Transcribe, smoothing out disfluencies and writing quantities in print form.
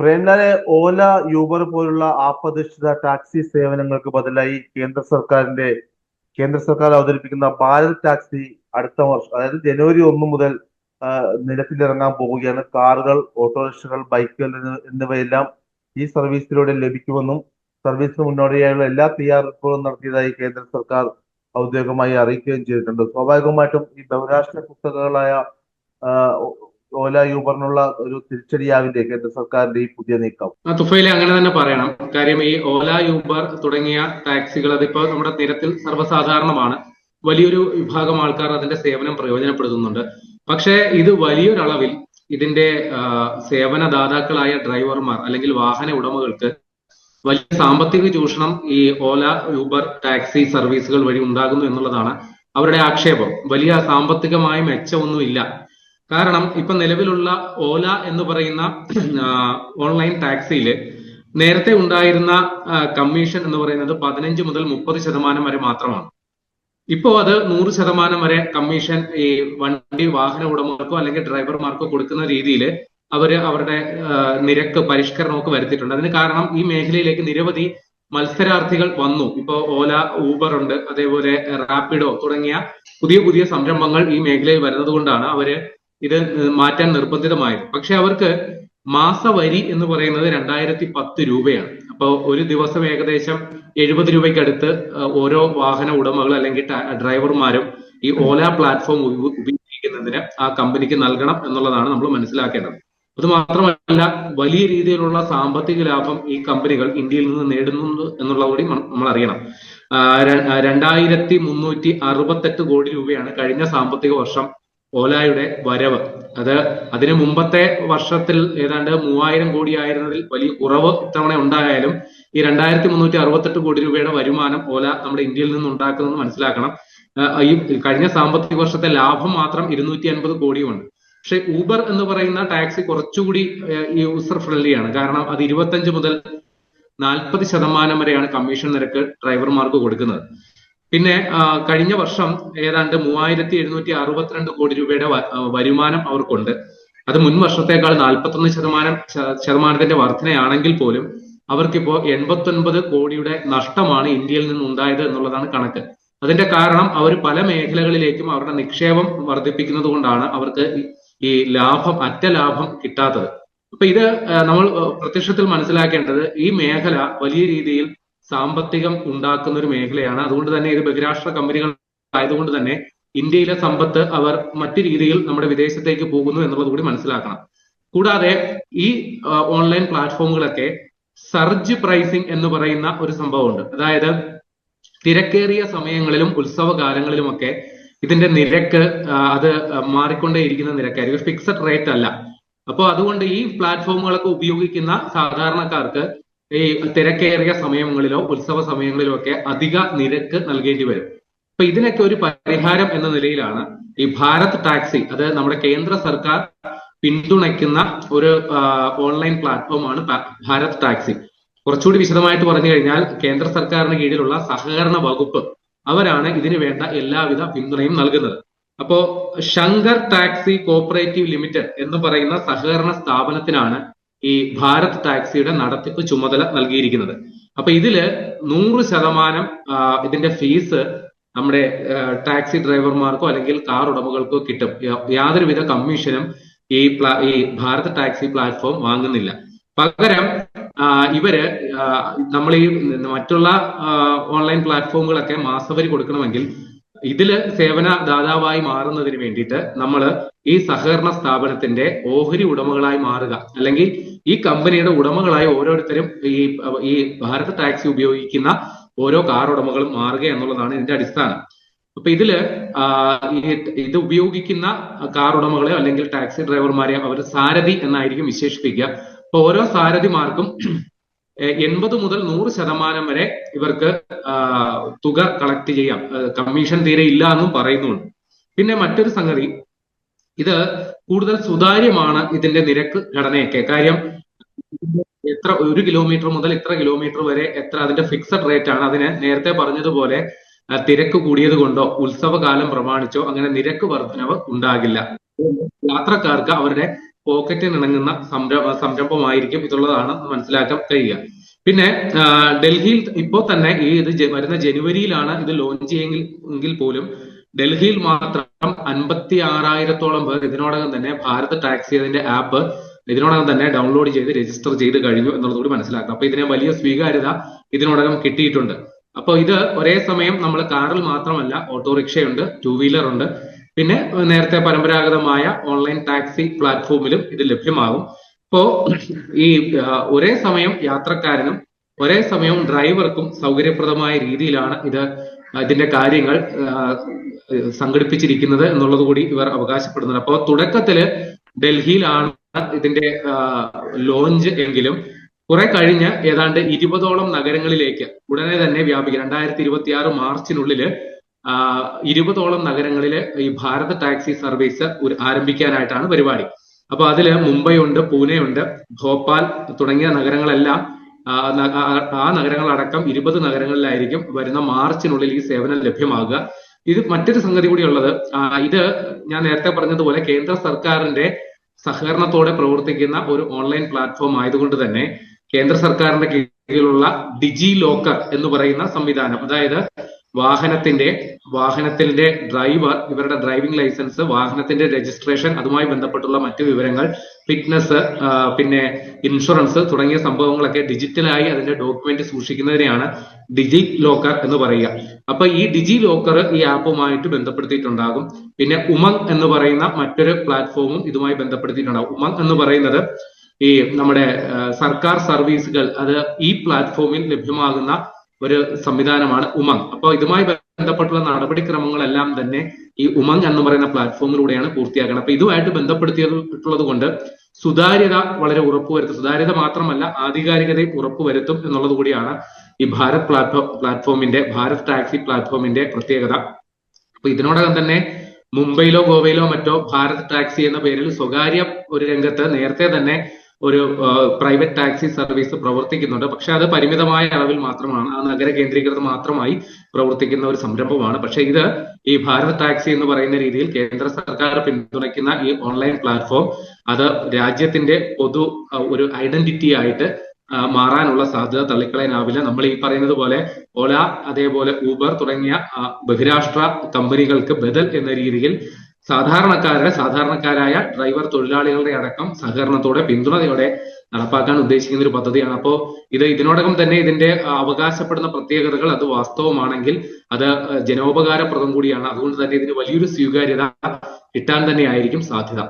പ്രേംലാലെ, ഓല, Uber പോലുള്ള app അധിഷ്ഠിത taxi സേവനങ്ങൾക്ക് ബദലായി കേന്ദ്ര സർക്കാർ അവതരിപ്പിക്കുന്ന ഭാരത് ടാക്സി അടുത്ത വർഷം, അതായത് ജനുവരി 1 മുതൽ നിരത്തിലിറങ്ങാൻ പോവുകയാണ്. കാറുകൾ, ഓട്ടോറിക്ഷകൾ, ബൈക്കുകൾ എന്നിവയെല്ലാം ഈ സർവീസിലൂടെ ലഭിക്കുമെന്നും സർവീസിന് മുന്നോടിയായുള്ള എല്ലാ തയ്യാറെടുപ്പുകളും നടത്തിയതായി കേന്ദ്ര സർക്കാർ ഔദ്യോഗികമായി അറിയിക്കുകയും ചെയ്തിട്ടുണ്ട്. സ്വാഭാവികമായിട്ടും ഈ ബഹുരാഷ്ട്ര കുത്തകകളായ ഓല, യൂബറിനുള്ള ഒരു തിരിച്ചടിയാവില്ലേ കേന്ദ്ര സർക്കാരിന്റെ ഈ പുതിയ നീക്കം? തുഫയിലെ അങ്ങനെ തന്നെ പറയണം. കാര്യം ഈ ഓല, യൂബർ തുടങ്ങിയ ടാക്സികൾ അതിപ്പോ നമ്മുടെ നിരത്തിൽ സർവ്വസാധാരണമാണ്. വലിയൊരു വിഭാഗം ആൾക്കാർ അതിന്റെ സേവനം പ്രയോജനപ്പെടുത്തുന്നുണ്ട്. പക്ഷേ ഇത് വലിയൊരളവിൽ ഇതിന്റെ സേവനദാതാക്കളായ ഡ്രൈവർമാർ അല്ലെങ്കിൽ വാഹന ഉടമകൾക്ക് വലിയ സാമ്പത്തിക ചൂഷണം ഈ ഓല, യൂബർ ടാക്സി സർവീസുകൾ വഴി ഉണ്ടാകുന്നു എന്നുള്ളതാണ് അവരുടെ ആക്ഷേപം. വലിയ സാമ്പത്തികമായ മെച്ചമൊന്നുമില്ല. കാരണം ഇപ്പൊ നിലവിലുള്ള ഓല എന്ന് പറയുന്ന ഓൺലൈൻ ടാക്സിയില് നേരത്തെ ഉണ്ടായിരുന്ന കമ്മീഷൻ എന്ന് പറയുന്നത് 15 മുതൽ 30% വരെ മാത്രമാണ്. ഇപ്പോ അത് 100% വരെ കമ്മീഷൻ ഈ വണ്ടി വാഹന ഉടമകൾക്കോ അല്ലെങ്കിൽ ഡ്രൈവർമാർക്കോ കൊടുക്കുന്ന രീതിയിൽ അവരുടെ നിരക്ക് പരിഷ്കരണമൊക്കെ വരുത്തിയിട്ടുണ്ട്. അതിന് കാരണം ഈ മേഖലയിലേക്ക് നിരവധി മത്സരാർത്ഥികൾ വന്നു. ഇപ്പോ ഓല, ഊബർ ഉണ്ട്, അതേപോലെ റാപ്പിഡോ തുടങ്ങിയ പുതിയ പുതിയ സംരംഭങ്ങൾ ഈ മേഖലയിൽ വരുന്നത് കൊണ്ടാണ് അവര് ഇത് മാറ്റാൻ നിർബന്ധിതമായത്. പക്ഷെ അവർക്ക് മാസവരി എന്ന് പറയുന്നത് 2010 രൂപയാണ്. അപ്പോൾ ഒരു ദിവസം ഏകദേശം 70 രൂപയ്ക്ക് അടുത്ത് ഓരോ വാഹന ഉടമകൾ അല്ലെങ്കിൽ ഡ്രൈവർമാരും ഈ ഓല പ്ലാറ്റ്ഫോം ഉപയോഗിക്കുന്നതിന് ആ കമ്പനിക്ക് നൽകണം എന്നുള്ളതാണ് നമ്മൾ മനസ്സിലാക്കേണ്ടത്. അത് മാത്രമല്ല, വലിയ രീതിയിലുള്ള സാമ്പത്തിക ലാഭം ഈ കമ്പനികൾ ഇന്ത്യയിൽ നിന്ന് നേടുന്നുണ്ട് എന്നുള്ളത് കൂടി നമ്മൾ അറിയണം. 2368 കോടി രൂപയാണ് കഴിഞ്ഞ സാമ്പത്തിക വർഷം ഓലയുടെ വരവ്. അതിന് മുമ്പത്തെ വർഷത്തിൽ ഏതാണ്ട് 3000 കോടി ആയിരുന്നതിൽ വലിയ കുറവ് ഇത്തവണ ഉണ്ടായാലും ഈ 2368 കോടി രൂപയുടെ വരുമാനം ഓല നമ്മുടെ ഇന്ത്യയിൽ നിന്ന് ഉണ്ടാക്കുന്നതെന്ന് മനസ്സിലാക്കണം. ഈ കഴിഞ്ഞ സാമ്പത്തിക വർഷത്തെ ലാഭം മാത്രം 250 കോടിയുമുണ്ട്. പക്ഷെ ഊബർ എന്ന് പറയുന്ന ടാക്സി കുറച്ചുകൂടി യൂസർ ഫ്രണ്ട്ലി ആണ്. കാരണം അത് 25 മുതൽ 40% വരെയാണ് കമ്മീഷൻ നിരക്ക് ഡ്രൈവർമാർക്ക് കൊടുക്കുന്നത്. പിന്നെ കഴിഞ്ഞ വർഷം ഏതാണ്ട് 3762 കോടി രൂപയുടെ വരുമാനം അവർക്കുണ്ട്. അത് മുൻ വർഷത്തേക്കാൾ 41% വർധനയാണെങ്കിൽ പോലും അവർക്കിപ്പോ 89 കോടിയുടെ നഷ്ടമാണ് ഇന്ത്യയിൽ നിന്നുണ്ടായത് എന്നുള്ളതാണ് കണക്ക്. അതിന്റെ കാരണം അവർ പല മേഖലകളിലേക്കും അവരുടെ നിക്ഷേപം വർദ്ധിപ്പിക്കുന്നത് കൊണ്ടാണ് അവർക്ക് ഈ അറ്റ ലാഭം കിട്ടാത്തത്. അപ്പൊ ഇത് നമ്മൾ പ്രത്യക്ഷത്തിൽ മനസ്സിലാക്കേണ്ടത് ഈ മേഖല വലിയ രീതിയിൽ സാമ്പത്തികം ഉണ്ടാക്കുന്ന ഒരു മേഖലയാണ്. അതുകൊണ്ട് തന്നെ ഇത് ബഹിരാഷ്ട്ര കമ്പനികൾ ആയതുകൊണ്ട് തന്നെ ഇന്ത്യയിലെ സമ്പത്ത് അവർ മറ്റു രീതിയിൽ നമ്മുടെ വിദേശത്തേക്ക് പോകുന്നു എന്നുള്ളത് കൂടി മനസ്സിലാക്കണം. കൂടാതെ ഈ ഓൺലൈൻ പ്ലാറ്റ്ഫോമുകളൊക്കെ സർജ് പ്രൈസിംഗ് എന്ന് പറയുന്ന ഒരു സംഭവമുണ്ട്. അതായത് തിരക്കേറിയ സമയങ്ങളിലും ഉത്സവകാലങ്ങളിലുമൊക്കെ ഇതിന്റെ നിരക്ക് അത് മാറിക്കൊണ്ടേയിരിക്കുന്ന നിരക്കായിരിക്കും, ഫിക്സഡ് റേറ്റ് അല്ല. അപ്പോൾ അതുകൊണ്ട് ഈ പ്ലാറ്റ്ഫോമുകളൊക്കെ ഉപയോഗിക്കുന്ന സാധാരണക്കാർക്ക് ഈ തിരക്കേറിയ സമയങ്ങളിലോ ഉത്സവ സമയങ്ങളിലോ ഒക്കെ അധിക നിരക്ക് നൽകേണ്ടി വരും. അപ്പൊ ഇതിനൊക്കെ ഒരു പരിഹാരം എന്ന നിലയിലാണ് ഈ ഭാരത് ടാക്സി, അത് നമ്മുടെ കേന്ദ്ര സർക്കാർ പിന്തുണയ്ക്കുന്ന ഒരു ഓൺലൈൻ പ്ലാറ്റ്ഫോമാണ് ഭാരത് ടാക്സി. കുറച്ചുകൂടി വിശദമായിട്ട് പറഞ്ഞു കഴിഞ്ഞാൽ കേന്ദ്ര സർക്കാരിന് കീഴിലുള്ള സഹകരണ വകുപ്പ് അവരാണ് ഇതിനു വേണ്ട എല്ലാവിധ പിന്തുണയും നൽകുന്നത്. അപ്പോ ശങ്കർ ടാക്സി കോപ്പറേറ്റീവ് ലിമിറ്റഡ് എന്ന് പറയുന്ന സഹകരണ സ്ഥാപനത്തിനാണ് ഈ ഭാരത് ടാക്സിയുടെ നടത്തിപ്പ് ചുമതല നൽകിയിരിക്കുന്നത്. അപ്പൊ ഇതില് 100% ഇതിന്റെ ഫീസ് നമ്മുടെ ടാക്സി ഡ്രൈവർമാർക്കോ അല്ലെങ്കിൽ കാർ ഉടമകൾക്കോ കിട്ടും. യാതൊരുവിധ കമ്മീഷനും ഈ ഭാരത് ടാക്സി പ്ലാറ്റ്ഫോം വാങ്ങുന്നില്ല. പകരം ഇവര് നമ്മൾ ഈ മറ്റുള്ള ഓൺലൈൻ പ്ലാറ്റ്ഫോമുകളൊക്കെ മാസവരി കൊടുക്കണമെങ്കിൽ ഇതില് സേവന ദാതാവായി മാറുന്നതിന് വേണ്ടിയിട്ട് നമ്മൾ ഈ സഹകരണ സ്ഥാപനത്തിന്റെ ഓഹരി ഉടമകളായി മാറുക, അല്ലെങ്കിൽ ഈ കമ്പനിയുടെ ഉടമകളായി ഓരോരുത്തരും ഈ ഭാരത് ടാക്സി ഉപയോഗിക്കുന്ന ഓരോ കാർ ഉടമകളും മാറുക എന്നുള്ളതാണ് ഇതിന്റെ അടിസ്ഥാനം. അപ്പൊ ഇതില് ഇത് ഉപയോഗിക്കുന്ന കാർ ഉടമകളെയോ അല്ലെങ്കിൽ ടാക്സി ഡ്രൈവർമാരെയോ അവർ സാരഥി എന്നായിരിക്കും വിശേഷിപ്പിക്കുക. അപ്പൊ ഓരോ സാരഥിമാർക്കും 80 മുതൽ 100% വരെ ഇവർക്ക് തുക കളക്ട് ചെയ്യാം. കമ്മീഷൻ തീരെ ഇല്ല എന്നും പറയുന്നുണ്ട്. പിന്നെ മറ്റൊരു സംഗതി, ഇത് കൂടുതൽ സുതാര്യമാണ് ഇതിന്റെ നിരക്ക് ഘടനയൊക്കെ. കാര്യം എത്ര 1 കിലോമീറ്റർ മുതൽ ഇത്ര കിലോമീറ്റർ വരെ അതിന്റെ ഫിക്സഡ് റേറ്റ് ആണ്. അതിന് നേരത്തെ പറഞ്ഞതുപോലെ തിരക്ക് കൂടിയത് കൊണ്ടോ ഉത്സവകാലം പ്രമാണിച്ചോ അങ്ങനെ നിരക്ക് വർധനവ് ഉണ്ടാകില്ല. യാത്രക്കാർക്ക് അവരുടെ പോക്കറ്റിന് ഇണങ്ങുന്ന സംരംഭമായിരിക്കും ഇതുള്ളതാണ് മനസ്സിലാക്കാൻ കഴിയുക. പിന്നെ ഡൽഹിയിൽ ഇപ്പോൾ തന്നെ വരുന്ന ജനുവരിയിലാണ് ഇത് ലോഞ്ച് ചെയ്യുമെങ്കിൽ പോലും ഡൽഹിയിൽ മാത്രം 56,000-ഓളം പേർ ഇതിനോടകം തന്നെ ഭാരത് ടാക്സി അതിന്റെ ആപ്പ് ഇതിനോടകം തന്നെ ഡൗൺലോഡ് ചെയ്ത് രജിസ്റ്റർ ചെയ്ത് കഴിഞ്ഞു എന്നുള്ളതുകൂടി മനസ്സിലാക്കാം. അപ്പൊ ഇതിന് വലിയ സ്വീകാര്യത ഇതിനോടകം കിട്ടിയിട്ടുണ്ട്. അപ്പോൾ ഇത് ഒരേ സമയം നമ്മൾ കാറിൽ മാത്രമല്ല, ഓട്ടോറിക്ഷയുണ്ട്, ടൂ വീലർ ഉണ്ട്, പിന്നെ നേരത്തെ പരമ്പരാഗതമായ ഓൺലൈൻ ടാക്സി പ്ലാറ്റ്ഫോമിലും ഇത് ലഭ്യമാകും. ഇപ്പോ ഈ ഒരേ സമയം യാത്രക്കാരനും ഒരേ സമയം ഡ്രൈവർക്കും സൗകര്യപ്രദമായ രീതിയിലാണ് ഇതിന്റെ കാര്യങ്ങൾ സംഘടിപ്പിച്ചിരിക്കുന്നത് എന്നുള്ളത് കൂടി ഇവർ അവകാശപ്പെടുന്നുണ്ട്. അപ്പോൾ തുടക്കത്തില് ഡൽഹിയിലാണ് ഇതിന്റെ ലോഞ്ച് എങ്കിലും കുറെ കഴിഞ്ഞ് ഏതാണ്ട് 20ഓളം നഗരങ്ങളിലേക്ക് ഉടനെ തന്നെ വ്യാപിക്കും. 2026 മാർച്ചിനുള്ളില് 20ഓളം നഗരങ്ങളില് ഈ ഭാരത് ടാക്സി സർവീസ് ആരംഭിക്കാനായിട്ടാണ് പരിപാടി. അപ്പൊ അതില് മുംബൈ ഉണ്ട്, പൂനെ ഉണ്ട്, ഭോപ്പാൽ തുടങ്ങിയ നഗരങ്ങളെല്ലാം ആ നഗരങ്ങളടക്കം 20 നഗരങ്ങളിലായിരിക്കും വരുന്ന മാർച്ചിനുള്ളിൽ ഈ സേവനം ലഭ്യമാകുക. ഇത് മറ്റൊരു സംഗതി കൂടി ഉള്ളത്, ഇത് ഞാൻ നേരത്തെ പറഞ്ഞതുപോലെ കേന്ദ്ര സർക്കാരിന്റെ സഹകരണത്തോടെ പ്രവർത്തിക്കുന്ന ഒരു ഓൺലൈൻ പ്ലാറ്റ്ഫോം ആയതുകൊണ്ട് തന്നെ കേന്ദ്ര സർക്കാരിന്റെ കീഴിലുള്ള ഡിജി ലോക്കർ എന്ന് പറയുന്ന സംവിധാനം, അതായത് വാഹനത്തിന്റെ ഡ്രൈവർ, ഇവരുടെ ഡ്രൈവിംഗ് ലൈസൻസ്, വാഹനത്തിന്റെ രജിസ്ട്രേഷൻ, അതുമായി ബന്ധപ്പെട്ടുള്ള മറ്റു വിവരങ്ങൾ, ഫിറ്റ്നസ്, പിന്നെ ഇൻഷുറൻസ് തുടങ്ങിയ സംഭവങ്ങളൊക്കെ ഡിജിറ്റലായി അതിന്റെ ഡോക്യുമെന്റ് സൂക്ഷിക്കുന്നതിനെയാണ് ഡിജി ലോക്കർ എന്ന് പറയുക. അപ്പൊ ഈ ഡിജി ലോക്കർ ഈ ആപ്പുമായിട്ട് ബന്ധപ്പെടുത്തിയിട്ടുണ്ടാകും. പിന്നെ ഉമംഗ് എന്ന് പറയുന്ന മറ്റൊരു പ്ലാറ്റ്ഫോമും ഇതുമായി ബന്ധപ്പെടുത്തിയിട്ടുണ്ടാകും. ഉമംഗ് എന്ന് പറയുന്നത് ഈ നമ്മുടെ സർക്കാർ സർവീസുകൾ അത് ഈ പ്ലാറ്റ്ഫോമിൽ ലഭ്യമാകുന്ന ഒരു സംവിധാനമാണ് ഉമംഗ്. അപ്പോൾ ഇതുമായി ബന്ധപ്പെട്ടുള്ള നടപടിക്രമങ്ങളെല്ലാം തന്നെ ഈ ഉമംഗ് എന്ന് പറയുന്ന പ്ലാറ്റ്ഫോമിലൂടെയാണ് പൂർത്തിയാക്കുന്നത്. അപ്പൊ ഇതുമായിട്ട് ബന്ധപ്പെടുത്തിയിട്ടുള്ളത് കൊണ്ട് സുതാര്യത വളരെ ഉറപ്പുവരുത്തും. സുതാര്യത മാത്രമല്ല, ആധികാരികതയും ഉറപ്പുവരുത്തും എന്നുള്ളത് കൂടിയാണ് ഈ ഭാരത് ടാക്സി പ്ലാറ്റ്ഫോമിന്റെ പ്രത്യേകത. അപ്പൊ ഇതിനോടകം തന്നെ മുംബൈയിലോ ഗോവയിലോ മറ്റോ ഭാരത് ടാക്സി എന്ന പേരിൽ സ്വകാര്യ ഒരു രംഗത്ത് നേരത്തെ തന്നെ ഒരു പ്രൈവറ്റ് ടാക്സി സർവീസ് പ്രവർത്തിക്കുന്നുണ്ട്. പക്ഷെ അത് പരിമിതമായ അളവിൽ മാത്രമാണ്, ആ നഗര കേന്ദ്രീകൃതം മാത്രമായി പ്രവർത്തിക്കുന്ന ഒരു സംരംഭമാണ്. പക്ഷെ ഈ ഭാരത് ടാക്സി എന്ന് പറയുന്ന രീതിയിൽ കേന്ദ്ര സർക്കാർ പിന്തുണയ്ക്കുന്ന ഈ ഓൺലൈൻ പ്ലാറ്റ്ഫോം അത് രാജ്യത്തിന്റെ ഒരു ഐഡന്റിറ്റി ആയിട്ട് മാറാനുള്ള സാധ്യത തള്ളിക്കളയാനാവില്ല. നമ്മൾ ഈ പറയുന്നത് പോലെ ഓല, അതേപോലെ ഊബർ തുടങ്ങിയ ബഹിരാഷ്ട്ര കമ്പനികൾക്ക് ബദൽ എന്ന രീതിയിൽ സാധാരണക്കാരായ ഡ്രൈവർ തൊഴിലാളികളുടെ അടക്കം സഹകരണത്തോടെ, പിന്തുണയോടെ നടപ്പാക്കാൻ ഉദ്ദേശിക്കുന്ന ഒരു പദ്ധതിയാണ്. അപ്പോൾ ഇതിനോടകം തന്നെ ഇതിന്റെ അവകാശപ്പെടുന്ന പ്രത്യേകതകൾ അത് വാസ്തവമാണെങ്കിൽ അത് ജനോപകാരപ്രദം കൂടിയാണ്. അതുകൊണ്ട് തന്നെ ഇതിന് വലിയൊരു സ്വീകാര്യത കിട്ടാൻ തന്നെയായിരിക്കും സാധ്യത.